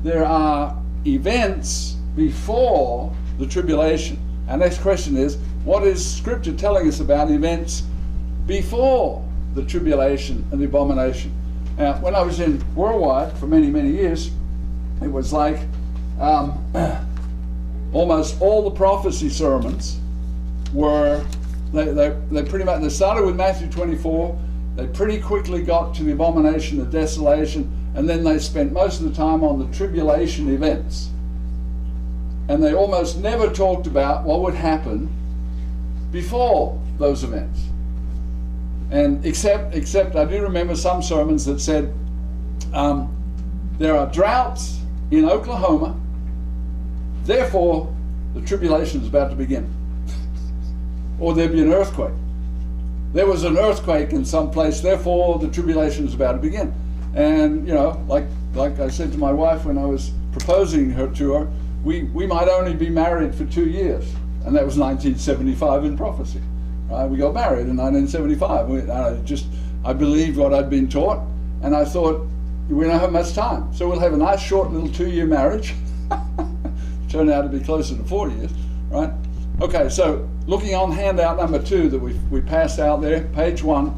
there are events before the tribulation. Our next question is, what is Scripture telling us about events before the tribulation and the abomination? Now, when I was in Worldwide for many, many years, it was like almost all the prophecy sermons were, they pretty much, they started with Matthew 24, they pretty quickly got to the abomination, the desolation, and then they spent most of the time on the tribulation events. And they almost never talked about what would happen before those events. And except I do remember some sermons that said there are droughts in Oklahoma, therefore the tribulation is about to begin. Or there'd be an earthquake. There was an earthquake in some place, therefore the tribulation is about to begin. And you know, like I said to my wife when I was proposing her to her, we might only be married for 2 years, and that was 1975 in prophecy. We got married in 1975. I believed what I'd been taught, and I thought, we don't have much time, so we'll have a nice short little 2-year marriage. Turned out to be closer to 4 years, right? Okay, so looking on handout number 2 that we passed out there, page 1,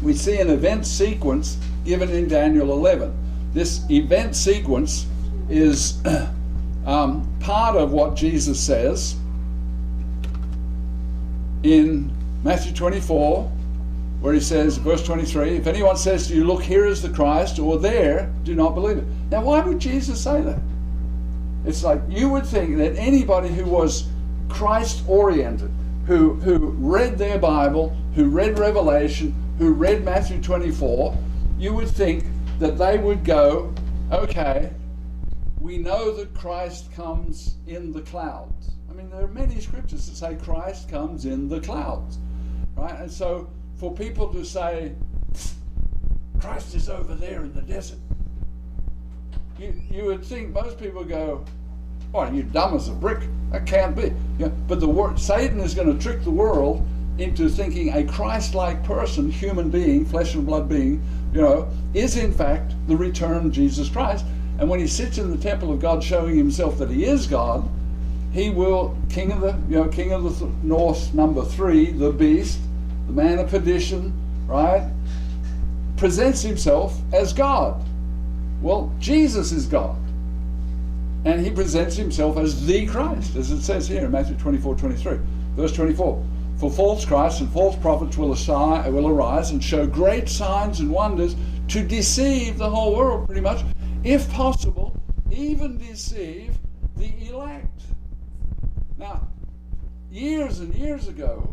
we see an event sequence given in Daniel 11. This event sequence is part of what Jesus says in Matthew 24, where he says, verse 23, if anyone says to you, look, here is the Christ, or there, do not believe it. Now, why would Jesus say that? It's like you would think that anybody who was Christ-oriented, who read their Bible, who read Revelation, who read Matthew 24, you would think that they would go, okay, we know that Christ comes in the clouds. I mean, there are many scriptures that say Christ comes in the clouds, right? And so for people to say, Christ is over there in the desert, you would think most people go, oh, you're dumb as a brick. That can't be. But Satan is going to trick the world into thinking a Christ-like person, human being, flesh and blood being, is in fact the returned Jesus Christ. And when he sits in the temple of God showing himself that he is God, he will, king of the north, number 3, the beast, the man of perdition, right, presents himself as God. Well, Jesus is God. And he presents himself as the Christ, as it says here in Matthew 24:23. Verse 24, for false Christs and false prophets will arise and show great signs and wonders to deceive the whole world, pretty much, if possible, even deceive the elect. Now, years and years ago,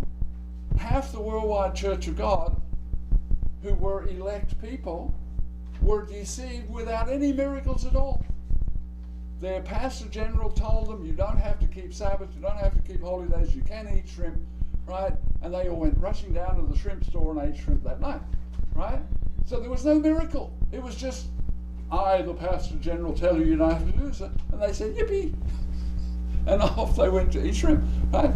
half the worldwide Church of God, who were elect people, were deceived without any miracles at all. Their pastor general told them, you don't have to keep Sabbath, you don't have to keep holy days, you can eat shrimp, right? And they all went rushing down to the shrimp store and ate shrimp that night, right? So there was no miracle. It was just, I, the pastor general, tell you don't have to do so. And they said, yippee. And off they went to eat shrimp, right?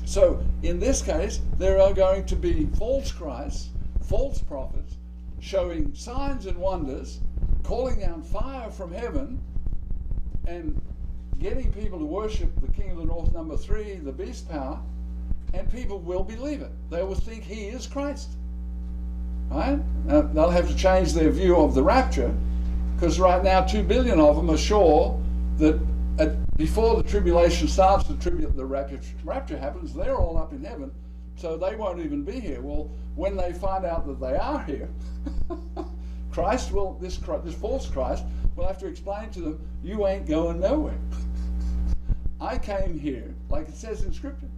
So in this case, there are going to be false Christs, false prophets, showing signs and wonders, calling down fire from heaven, and getting people to worship the king of the north, number 3, the beast power, and people will believe it. They will think he is Christ. Right? Now, they'll have to change their view of the rapture, because right now 2 billion of them are sure that before the tribulation starts, the rapture happens, they're all up in heaven, so they won't even be here. Well, when they find out that they are here, this false Christ will have to explain to them, you ain't going nowhere. I came here, like it says in Scripture.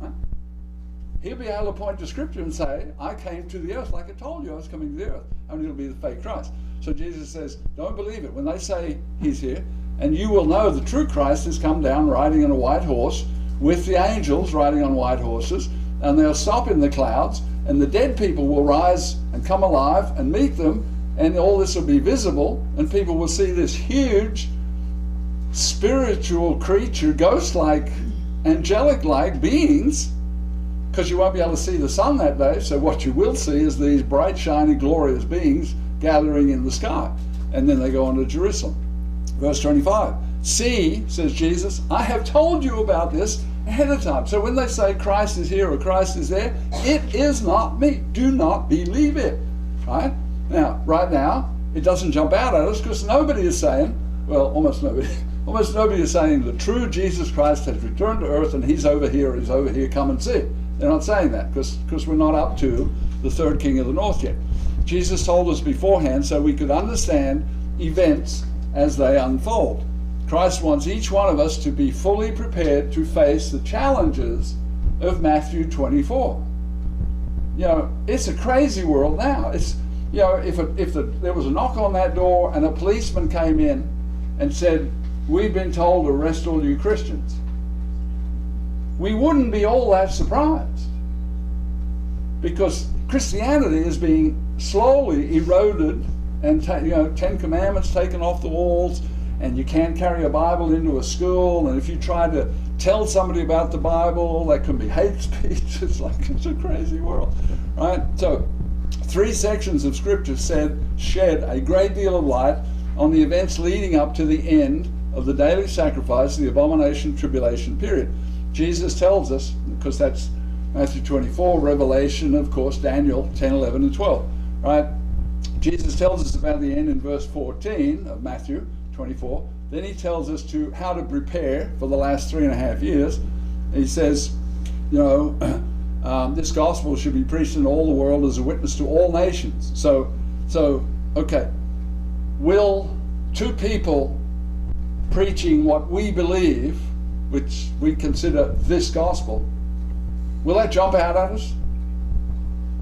Right? He'll be able to point to Scripture and say, I came to the earth, like I told you I was coming to the earth. And it'll be the fake Christ. So Jesus says, don't believe it. When they say he's here, and you will know the true Christ has come down riding on a white horse with the angels riding on white horses, and they'll stop in the clouds, and the dead people will rise and come alive and meet them, and all this will be visible, and people will see this huge spiritual creature, ghost-like, angelic-like beings, because you won't be able to see the sun that day, so what you will see is these bright, shiny, glorious beings gathering in the sky. And then they go on to Jerusalem. Verse 25. See, says Jesus, I have told you about this ahead of time. So when they say Christ is here or Christ is there, it is not me. Do not believe it. Right now, it doesn't jump out at us because nobody is saying, well, almost nobody is saying the true Jesus Christ has returned to earth and he's over here, come and see. They're not saying that because we're not up to the third king of the north yet. Jesus told us beforehand so we could understand events as they unfold. Christ wants each one of us to be fully prepared to face the challenges of Matthew 24. It's a crazy world now. It's, if there was a knock on that door and a policeman came in and said, we've been told to arrest all you Christians, we wouldn't be all that surprised, because Christianity is being slowly eroded and 10 Commandments taken off the walls, and you can't carry a Bible into a school, and if you try to tell somebody about the Bible, that can be hate speech. It's a crazy world, right? So 3 sections of Scripture shed a great deal of light on the events leading up to the end of the daily sacrifice, the abomination tribulation period. Jesus tells us, because that's Matthew 24, Revelation, of course, Daniel 10, 11, and 12, right? Jesus tells us about the end in verse 14 of Matthew 24. Then he tells us how to prepare for the last 3.5 years. He says, this gospel should be preached in all the world as a witness to all nations. So, okay, will 2 people preaching what we believe, which we consider this gospel, will that jump out at us?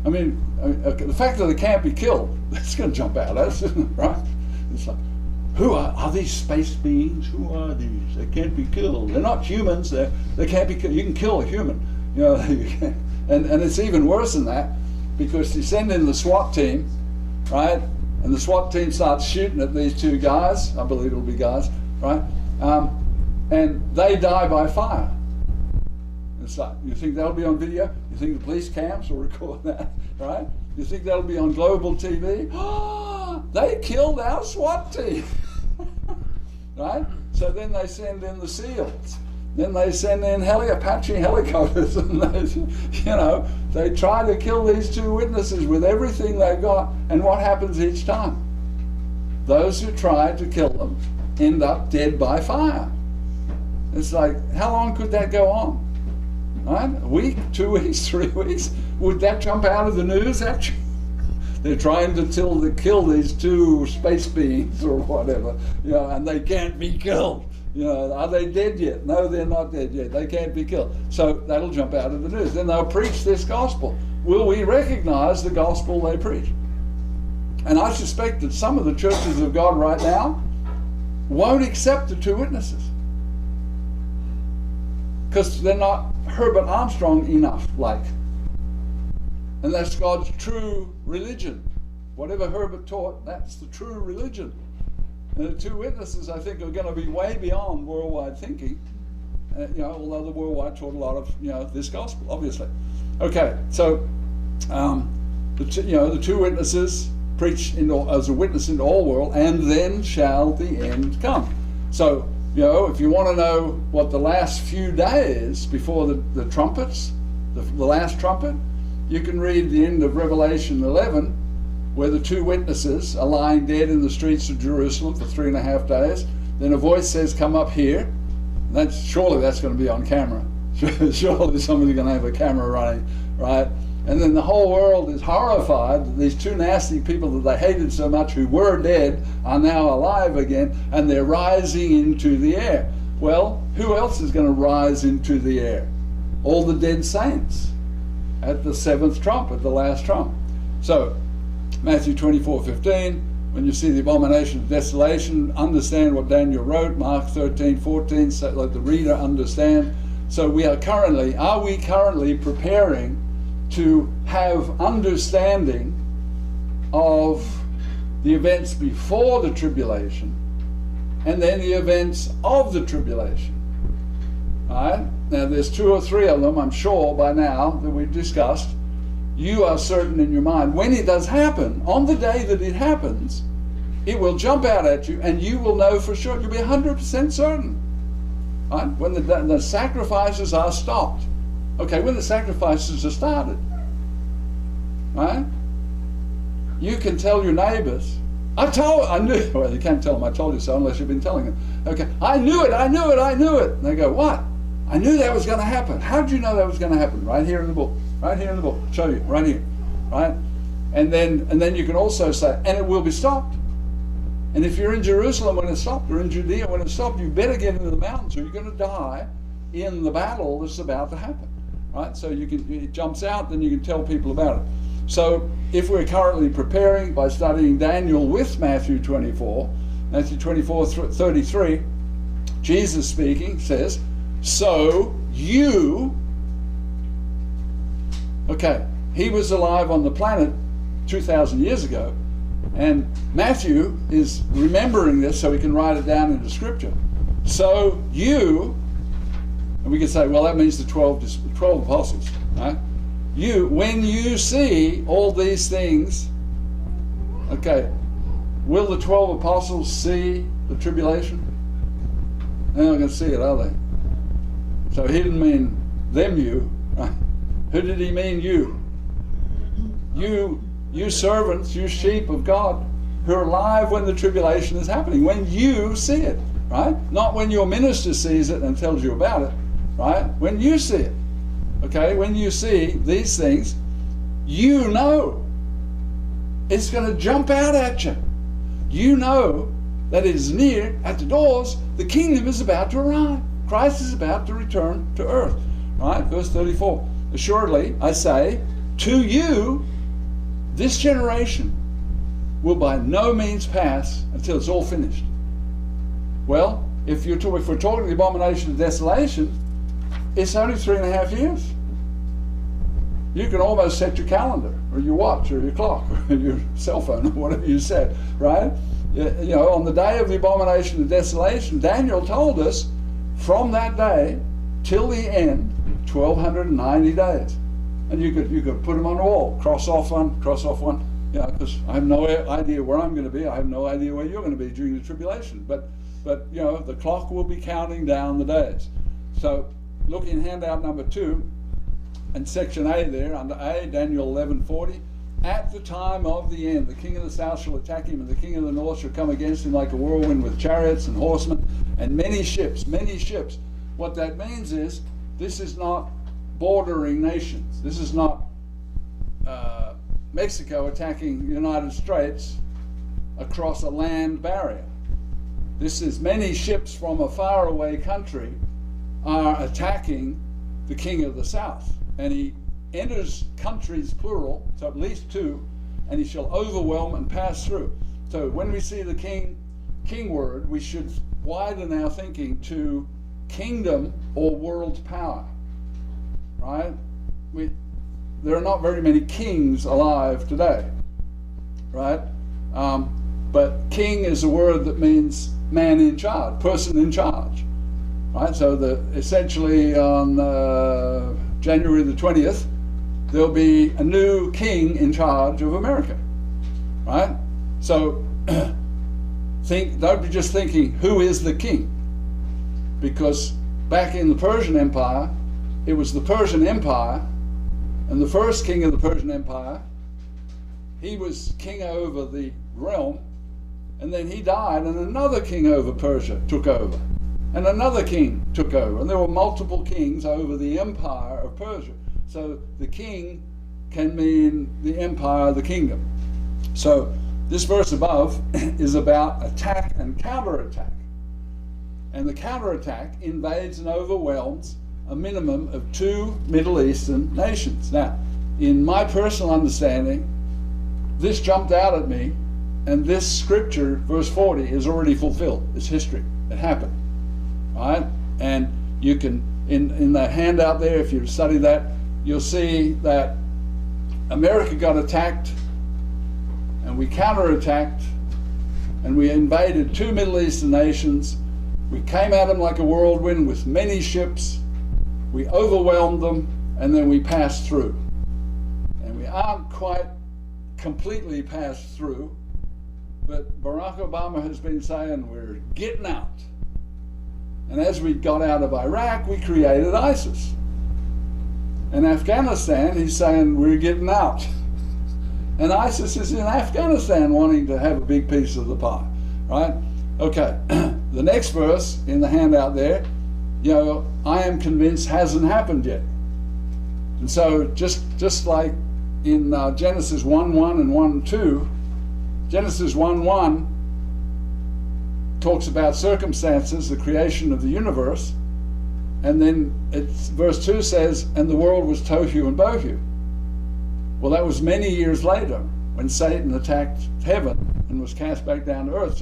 I mean, the fact that they can't be killed, that's going to jump out at us, right? It's like, who are these space beings? Who are these? They can't be killed. They're not humans. They can't be killed. You can kill a human, and it's even worse than that, because you send in the SWAT team, right? And the SWAT team starts shooting at these 2 guys. I believe it'll be guys, right? And they die by fire. It's like, you think that'll be on video? You think the police camps will record that, right? You think that'll be on global TV? They killed our SWAT team, right? So then they send in the SEALs. Then they send in Apache helicopters, and they try to kill these 2 witnesses with everything they've got. And what happens each time? Those who try to kill them end up dead by fire. It's like, how long could that go on? Right? A week, 2 weeks, 3 weeks? Would that jump out of the news actually? They're trying to kill these 2 space beings or whatever, and they can't be killed. Are they dead yet? No, they're not dead yet. They can't be killed. So that'll jump out of the news. Then they'll preach this gospel. Will we recognize the gospel they preach? And I suspect that some of the churches of God right now won't accept the 2 witnesses, because they're not Herbert Armstrong enough, and that's God's true religion. Whatever Herbert taught, that's the true religion. And the 2 witnesses, I think, are going to be way beyond worldwide thinking, although the worldwide taught a lot of, this gospel, obviously. Okay, so the 2 witnesses preach as a witness into all world, and then shall the end come. So, if you want to know what the last few days before the trumpets, the last trumpet, you can read the end of Revelation 11, where the 2 witnesses are lying dead in the streets of Jerusalem for 3.5 days. Then a voice says, come up here. Surely that's going to be on camera. Surely somebody's going to have a camera running, right? And then the whole world is horrified that these 2 nasty people that they hated so much, who were dead, are now alive again, and they're rising into the air. Well, who else is going to rise into the air? All the dead saints at the 7th trump, at the last trump. So, Matthew 24:15, when you see the abomination of desolation, understand what Daniel wrote. Mark 13:14, so let the reader understand. So are we currently preparing to have understanding of the events before the tribulation and then the events of the tribulation? All right? Now there's 2 or 3 of them, I'm sure by now, that we've discussed. You are certain in your mind when it does happen, on the day that it happens, it will jump out at you, and you will know for sure. You'll be 100% certain. Right? When the sacrifices are stopped. Okay, when the sacrifices are started. Right? You can tell your neighbors, I knew, well, you can't tell them I told you so unless you've been telling them. Okay, I knew it. And they go, what? I knew that was going to happen. How did you know that was going to happen? Right here in the book. Right here in the book. Show you. Right here. Right? And then you can also say, and it will be stopped. And if you're in Jerusalem when it's stopped, or in Judea when it's stopped, you better get into the mountains or you're going to die in the battle that's about to happen. Right? So it jumps out, then you can tell people about it. So if we're currently preparing by studying Daniel with Matthew 24, 33, Jesus speaking says, so you, okay, he was alive on the planet 2,000 years ago, and Matthew is remembering this so he can write it down into Scripture. So you, and we could say, well, that means the 12 apostles, right? You, when you see all these things, okay, will the 12 apostles see the tribulation? They're not going to see it, are they? So he didn't mean them, you. Right? Who did he mean, you? You servants, you sheep of God, who are alive when the tribulation is happening, when you see it, right? Not when your minister sees it and tells you about it, right? When you see it, okay? When you see these things, you know it's going to jump out at you. You know that it is near, at the doors, the kingdom is about to arrive. Christ is about to return to earth, right? Verse 34, assuredly, I say, to you, this generation will by no means pass until it's all finished. Well, if we're talking the abomination of desolation, it's only 3.5 years. You can almost set your calendar, or your watch, or your clock, or your cell phone, or whatever you set, right? You know, on the day of the abomination of desolation, Daniel told us, from that day till the end, 1,290 days. And you could put them on a wall, cross off one, you know, because I have no idea where I'm going to be. I have no idea where you're going to be during the tribulation. But you know, the clock will be counting down the days. So look in handout number 2, and section A there, under A, Daniel 11:40. At the time of the end, the king of the south shall attack him, and the king of the north shall come against him like a whirlwind with chariots and horsemen, and many ships, many ships. What that means is, this is not bordering nations. This is not Mexico attacking the United States across a land barrier. This is many ships from a faraway country are attacking the king of the south. And he enters countries, plural, so at least 2, and he shall overwhelm and pass through. So when we see the king word, we should widen our thinking to kingdom or world power. Right? There are not very many kings alive today, right? But king is a word that means man in charge, person in charge, right? So essentially on January the 20th, there'll be a new king in charge of America, right? So don't be just thinking, who is the king? Because back in the Persian Empire, it was the Persian Empire, and the first king of the Persian Empire, he was king over the realm, and then he died, and another king over Persia took over, and another king took over, and there were multiple kings over the empire of Persia. So the king can mean the empire, the kingdom. So this verse above is about attack and counterattack. And the counterattack invades and overwhelms a minimum of 2 Middle Eastern nations. Now, in my personal understanding, this jumped out at me, and this scripture, verse 40, is already fulfilled. It's history. It happened. Right? And you can, in the handout there, if you study that, you'll see that America got attacked, and we counterattacked, and we invaded 2 Middle Eastern nations. We came at them like a whirlwind with many ships. We overwhelmed them, and then we passed through. And we aren't quite completely passed through, But Barack Obama has been saying we're getting out. And as we got out of Iraq, we created ISIS. In Afghanistan, he's saying we're getting out. And ISIS is in Afghanistan wanting to have a big piece of the pie, right? Okay, the next verse in the handout there, I am convinced hasn't happened yet. And so just like in Genesis 1:1 and 1:2, Genesis 1:1 talks about circumstances, the creation of the universe, and then verse 2 says, and the world was tohu and bohu. Well, that was many years later when Satan attacked heaven and was cast back down to earth.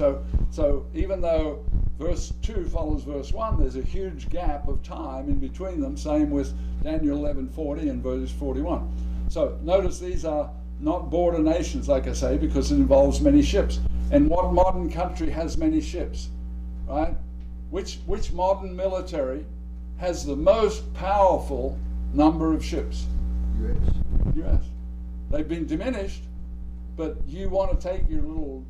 So even though verse 2 follows verse 1, there's a huge gap of time in between them. Same with Daniel 11:40 and verse 41. So notice these are not border nations, like I say, because it involves many ships. And what modern country has many ships, right? Which modern military has the most powerful number of ships? U.S. They've been diminished, but you want to take your little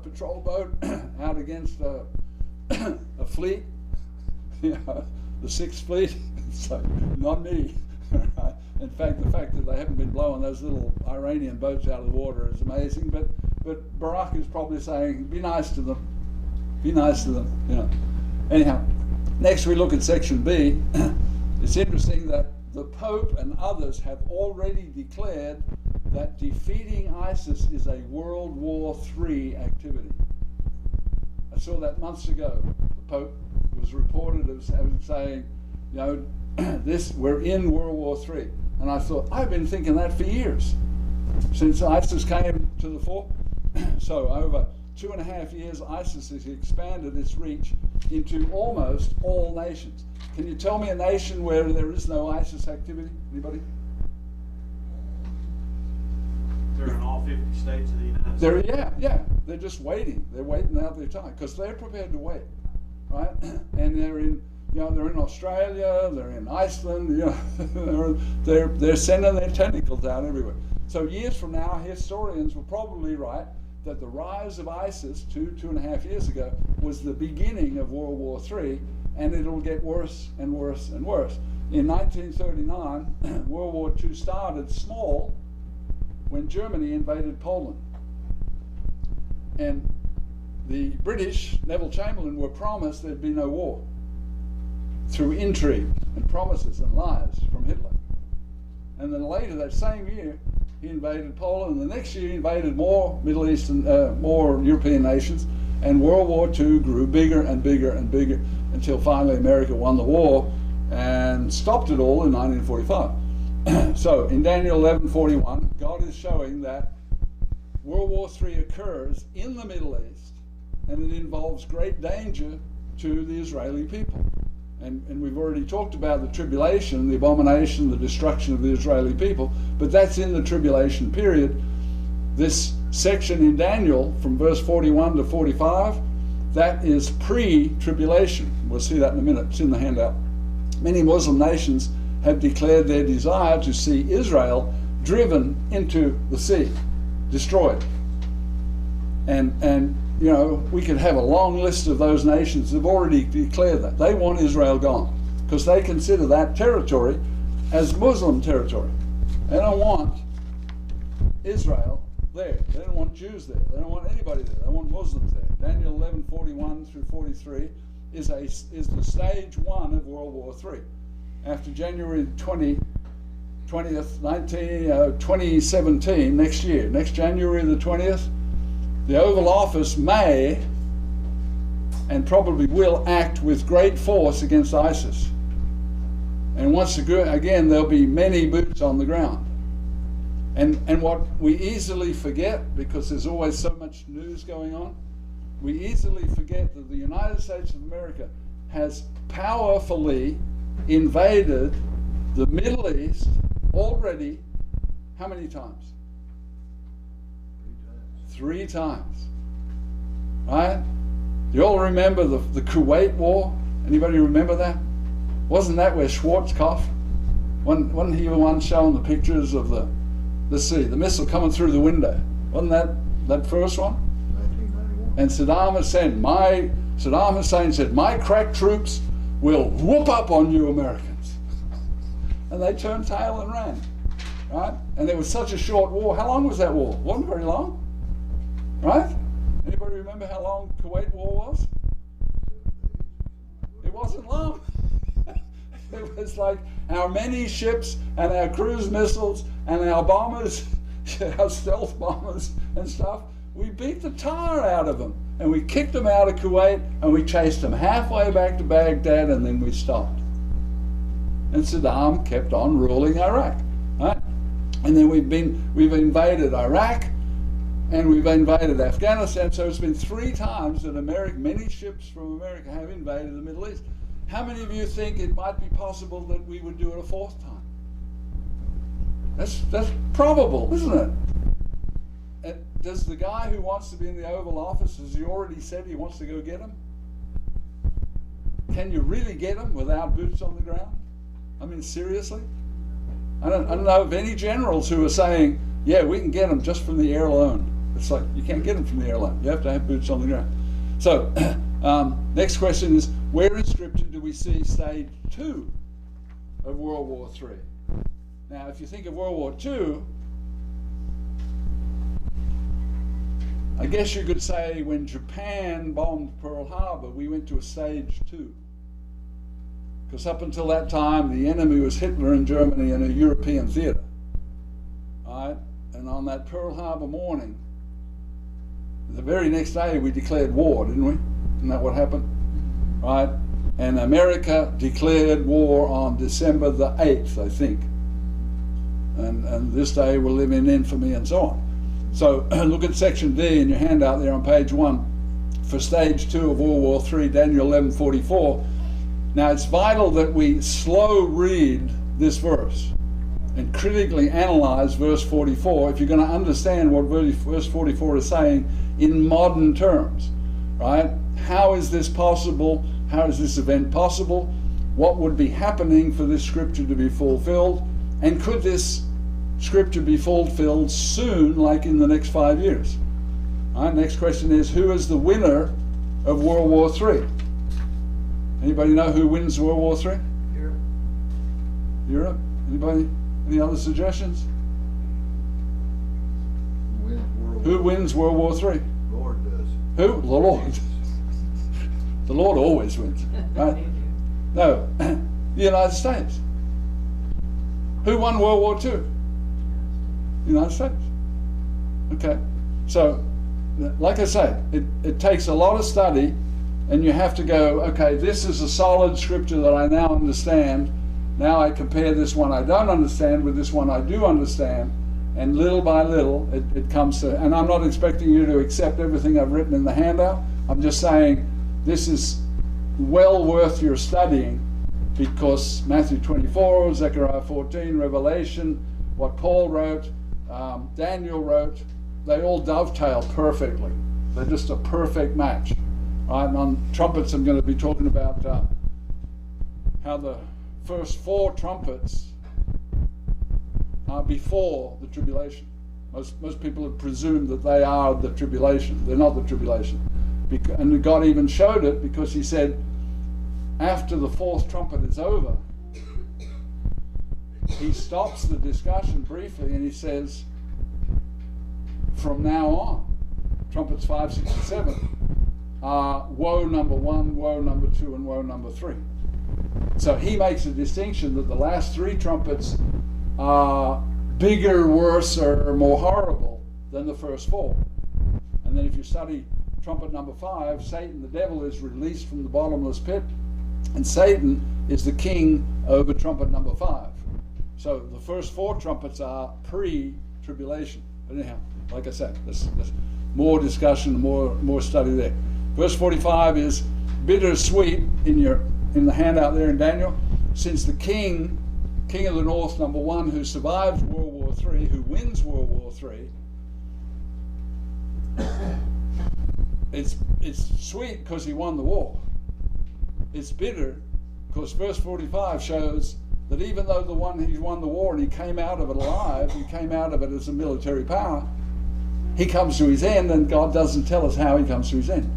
patrol boat out against a fleet, the Sixth Fleet. So not me. Right? In fact, the fact that they haven't been blowing those little Iranian boats out of the water is amazing. But Barack is probably saying, be nice to them. Be nice to them. Anyhow, next we look at section B. It's interesting that the Pope and others have already declared that defeating ISIS is a World War III activity. I saw that months ago. The Pope was reported as saying, we're in World War III. And I thought, I've been thinking that for years, since ISIS came to the fore. So over 2.5 years, ISIS has expanded its reach into almost all nations. Can you tell me a nation where there is no ISIS activity? Anybody? They're in all 50 states of the United States. Yeah. They're just waiting. They're waiting out their time because they're prepared to wait, right? And they're in Australia. They're in Iceland. They're sending their tentacles out everywhere. So years from now, historians will probably write that the rise of ISIS 2.5 years ago was the beginning of World War III, and it'll get worse and worse and worse. In 1939, World War II started small when Germany invaded Poland. And the British, Neville Chamberlain, were promised there'd be no war through intrigue and promises and lies from Hitler. And then later that same year, he invaded Poland, and the next year he invaded more Middle Eastern, more European nations, and World War II grew bigger and bigger and bigger until finally America won the war and stopped it all in 1945. So in Daniel 11:41, God is showing that World War III occurs in the Middle East, and it involves great danger to the Israeli people. And we've already talked about the tribulation, the abomination, the destruction of the Israeli people, but that's in the tribulation period. This section in Daniel, from verse 41 to 45, that is pre-tribulation. We'll see that in a minute. It's in the handout. Many Muslim nations have declared their desire to see Israel driven into the sea, destroyed. And we could have a long list of those nations that have already declared that. They want Israel gone because they consider that territory as Muslim territory. They don't want Israel there. They don't want Jews there. They don't want anybody there. They want Muslims there. Daniel 11:41 through 43 is the stage one of World War III. After January 20th, 2017, next year, next January the 20th, the Oval Office may and probably will act with great force against ISIS. And once again, there'll be many boots on the ground. And what we easily forget, because there's always so much news going on, we easily forget that the United States of America has powerfully invaded the Middle East already, how many times? 3 times. Right? Do you all remember the Kuwait War? Anybody remember that? Wasn't that where Schwarzkopf, wasn't he the one showing the pictures of the missile coming through the window? Wasn't that first one? 1990. And Saddam Hussein said, my crack troops will whoop up on you Americans. And they turned tail and ran, right? And it was such a short war. How long was that war? It wasn't very long, right? Anybody remember how long Kuwait War was? It wasn't long. It was like our many ships and our cruise missiles and our bombers, our stealth bombers and stuff. We beat the tar out of them, and we kicked them out of Kuwait, and we chased them halfway back to Baghdad, and then we stopped. And Saddam kept on ruling Iraq, right? And then we've invaded Iraq, and we've invaded Afghanistan. So it's been 3 times that many ships from America have invaded the Middle East. How many of you think it might be possible that we would do it a 4th time? That's probable, isn't it? Does the guy who wants to be in the Oval Office, has he already said he wants to go get him? Can you really get him without boots on the ground? I mean, seriously? I don't know of any generals who are saying, yeah, we can get him just from the air alone. It's like, you can't get him from the air alone. You have to have boots on the ground. So, next question is, where in Scripture do we see stage 2 of World War III? Now, if you think of World War II, I guess you could say when Japan bombed Pearl Harbor, we went to a stage 2. Because up until that time, the enemy was Hitler in Germany in a European theater. All right? And on that Pearl Harbor morning, the very next day we declared war, didn't we? Isn't that what happened? Right? And America declared war on December the 8th, I think. And this day will live in infamy and so on. So look at section D in your handout there on page 1 for stage 2 of World War III, Daniel 11:44. Now it's vital that we slow read this verse and critically analyze verse 44 if you're going to understand what verse 44 is saying in modern terms, right? How is this possible? How is this event possible? What would be happening for this scripture to be fulfilled? And could this scripture be fulfilled soon, like in the next 5 years? All right, next question is, who is the winner of World War III? Anybody know who wins World War III? Europe. Europe? Anybody? Any other suggestions? Who wins World War III? Lord does. Who? The Lord. The Lord always wins, right? No, the United States. Who won World War II? The United States. Okay, so like I say, it takes a lot of study, and you have to go, okay, this is a solid scripture that I now understand. Now I compare this one I don't understand with this one I do understand, and little by little it comes to, and I'm not expecting you to accept everything I've written in the handout. I'm just saying this is well worth your studying, because Matthew 24, Zechariah 14, Revelation, what Paul wrote, Daniel wrote, they all dovetail perfectly. They're just a perfect match. Right? And on trumpets, I'm going to be talking about how the first 4 trumpets are before the tribulation. Most people have presumed that they are the tribulation. They're not the tribulation. And God even showed it, because he said, after the 4th trumpet is over, he stops the discussion briefly and he says, from now on, trumpets 5, 6, and 7 are woe number 1, woe number 2, and woe number 3. So he makes a distinction that the last 3 trumpets are bigger, worse, or more horrible than the first 4. And then if you study trumpet number 5, Satan, the devil, is released from the bottomless pit, and Satan is the king over trumpet number 5. So the first 4 trumpets are pre-tribulation. But anyhow, like I said, there's more discussion, more study there. Verse 45 is bittersweet in the handout there in Daniel, since the king of the north, number 1, who survives World War III, who wins World War III, it's sweet because he won the war. It's bitter because verse 45 shows that even though he won the war and he came out of it alive, he came out of it as a military power, he comes to his end, and God doesn't tell us how he comes to his end.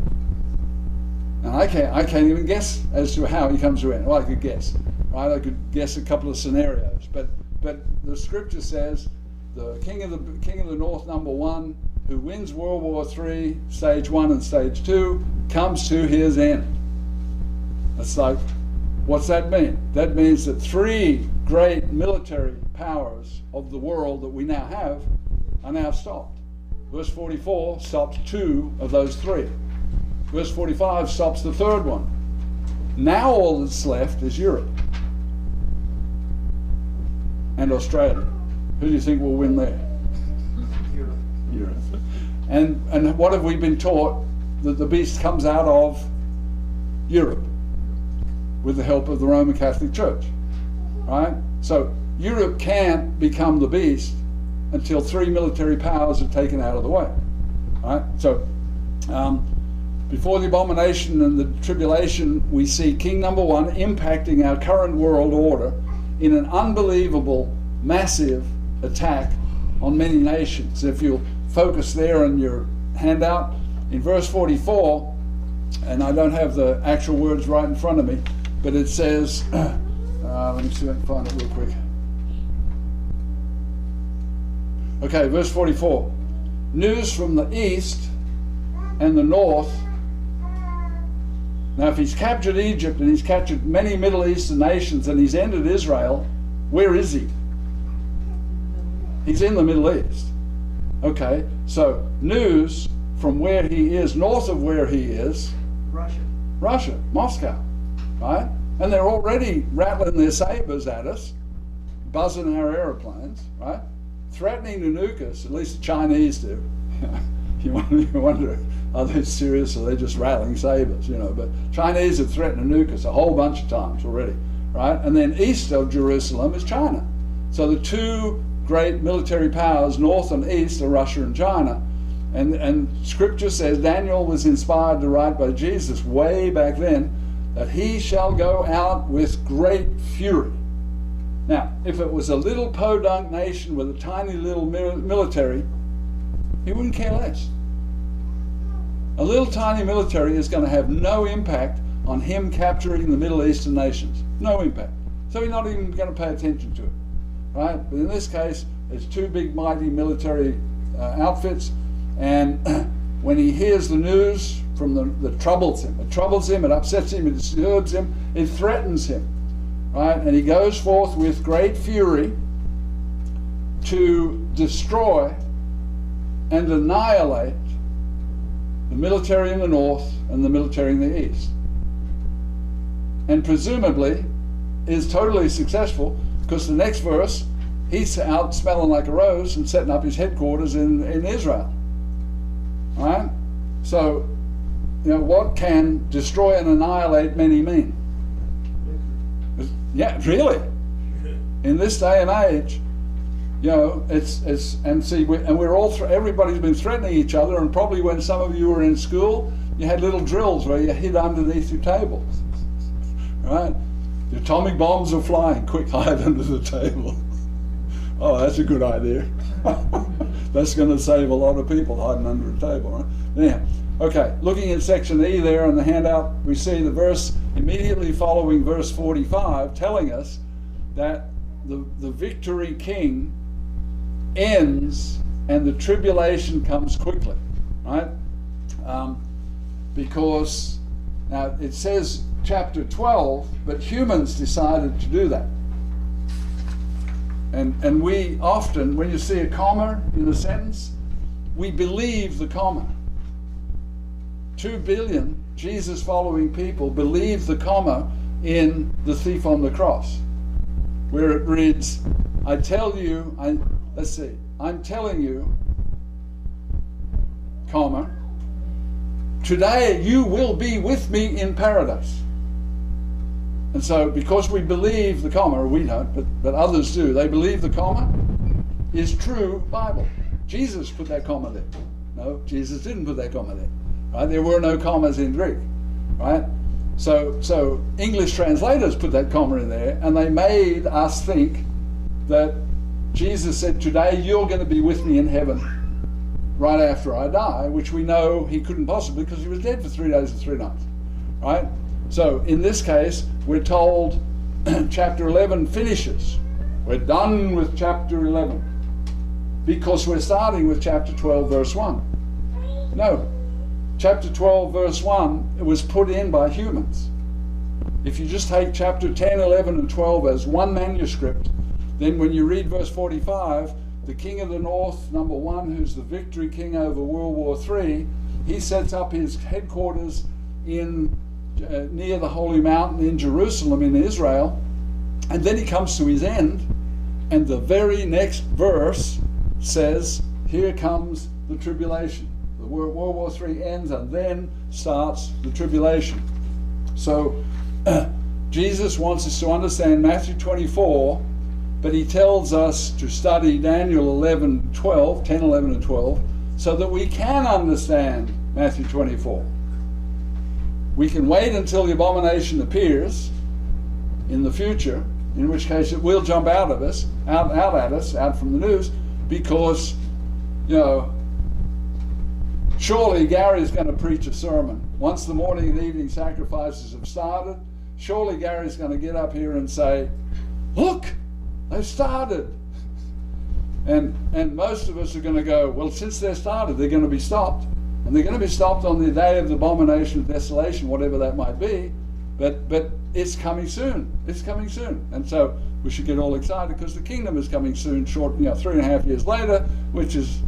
And I can't even guess as to how he comes to an end. Well, I could guess, right? I could guess a couple of scenarios, but the scripture says the king of the north, number one, who wins World War III, stage 1 and stage 2, comes to his end. It's like, what's that mean? That means that 3 great military powers of the world that we now have are now stopped. Verse 44 stops 2 of those 3. Verse 45 stops the 3rd one. Now all that's left is Europe and Australia. Who do you think will win there? Europe. And what have we been taught? That the beast comes out of Europe with the help of the Roman Catholic Church, right? So Europe can't become the beast until 3 military powers are taken out of the way, right? So before the abomination and the tribulation, we see king number 1 impacting our current world order in an unbelievable, massive attack on many nations. If you'll focus there on your handout, in verse 44, and I don't have the actual words right in front of me, but it says, let me see if I can find it real quick. Okay, verse 44. News from the east and the north. Now, if he's captured Egypt and he's captured many Middle Eastern nations and he's ended Israel, where is he? He's in the Middle East. Okay, so news from where he is, north of where he is. Russia, Moscow, right? And they're already rattling their sabers at us, buzzing our aeroplanes, right? Threatening to nuke us, at least the Chinese do. You wonder, are they serious or are they just rattling sabers, you know? But Chinese have threatened to nuke us a whole bunch of times already, right? And then east of Jerusalem is China. So the 2 great military powers, north and east, are Russia and China. And scripture says, Daniel was inspired to write by Jesus way back then, that he shall go out with great fury. Now, if it was a little podunk nation with a tiny little military, he wouldn't care less. A little tiny military is going to have no impact on him capturing the Middle Eastern nations. No impact. So he's not even going to pay attention to it, right? But in this case, it's 2 big, mighty military outfits, and when he hears the news from that troubles him, it upsets him, it disturbs him, it threatens him, right? And he goes forth with great fury to destroy and annihilate the military in the north and the military in the east. And presumably is totally successful, because the next verse, he's out smelling like a rose and setting up his headquarters in Israel. All right? So, you know, what can destroy and annihilate many mean? Yeah, really. In this day and age, you know, we're all everybody's been threatening each other, and probably when some of you were in school, you had little drills where you hid underneath your table, right? The atomic bombs are flying. Quick, hide under the table. Oh, that's a good idea. That's going to save a lot of people hiding under a table, right? Anyhow, okay, looking at section E there on the handout, we see the verse immediately following verse 45 telling us that the victory king ends and the tribulation comes quickly, right? Because now it says chapter 12, but humans decided to do that. And we often, when you see a comma in a sentence, we believe the comma. 2 billion Jesus following people believe the comma in the thief on the cross, where it reads, I'm telling you, comma, today you will be with me in paradise. And so because we believe the comma, or we don't, but others do, they believe the comma is true Bible. Jesus put that comma there. No, Jesus didn't put that comma there. Right? There were no commas in Greek. Right? So English translators put that comma in there, and they made us think that Jesus said, today you're going to be with me in heaven. right after I die, which we know he couldn't possibly because he was dead for 3 days and 3 nights, right? So in this case, we're told chapter 11 finishes. We're done with chapter 11 because we're starting with chapter 12, verse 1. No, chapter 12, verse 1, it was put in by humans. If you just take chapter 10, 11, and 12 as one manuscript, then when you read verse 45, the king of the north, number 1, who's the victory king over World War III, he sets up his headquarters in near the Holy Mountain in Jerusalem in Israel, and then he comes to his end, and the very next verse says, here comes the tribulation. The World War III ends, and then starts the tribulation. So Jesus wants us to understand Matthew 24, but he tells us to study Daniel 11, 12, 10, 11, and 12, so that we can understand Matthew 24. We can wait until the abomination appears in the future, in which case it will jump out at us, out from the news, because, you know, surely Gary's going to preach a sermon. Once the morning and evening sacrifices have started, surely Gary's going to get up here and say, look, they've started. And most of us are going to go, well, since they're started, they're going to be stopped. And they're going to be stopped on the day of the abomination of desolation, whatever that might be. But it's coming soon. It's coming soon. And so we should get all excited because the kingdom is coming soon, 3.5 years later, which is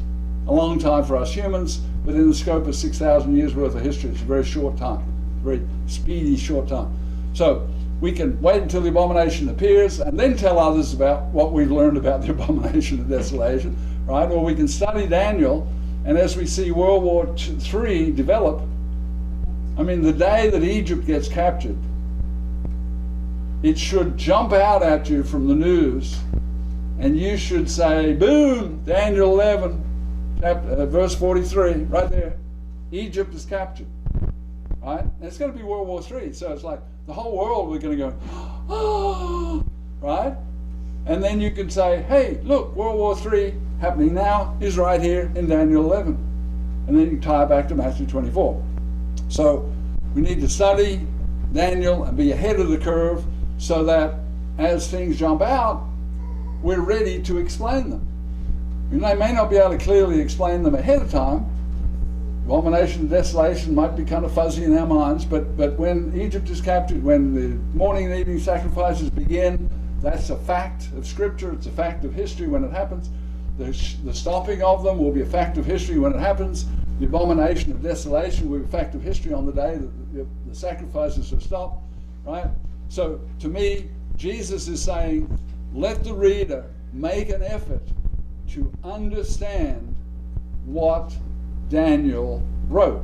a long time for us humans, but in the scope of 6,000 years worth of history, it's a very short time, very speedy short time. So we can wait until the abomination appears and then tell others about what we've learned about the abomination of desolation, right? Or we can study Daniel, and as we see World War III develop, I mean, the day that Egypt gets captured, it should jump out at you from the news, and you should say, boom, Daniel 11, verse 43, right there. Egypt is captured, right? And it's going to be World War III, so it's like the whole world, we're going to go, oh, right? And then you can say, hey, look, World War III happening now is right here in Daniel 11. And then you tie it back to Matthew 24. So we need to study Daniel and be ahead of the curve so that as things jump out, we're ready to explain them. I may not be able to clearly explain them ahead of time. Abomination and desolation might be kind of fuzzy in our minds, but when Egypt is captured, when the morning and evening sacrifices begin, that's a fact of Scripture. It's a fact of history when it happens. The stopping of them will be a fact of history when it happens. The abomination of desolation will be a fact of history on the day that the sacrifices are stopped, right? So to me, Jesus is saying, let the reader make an effort to understand what Daniel wrote.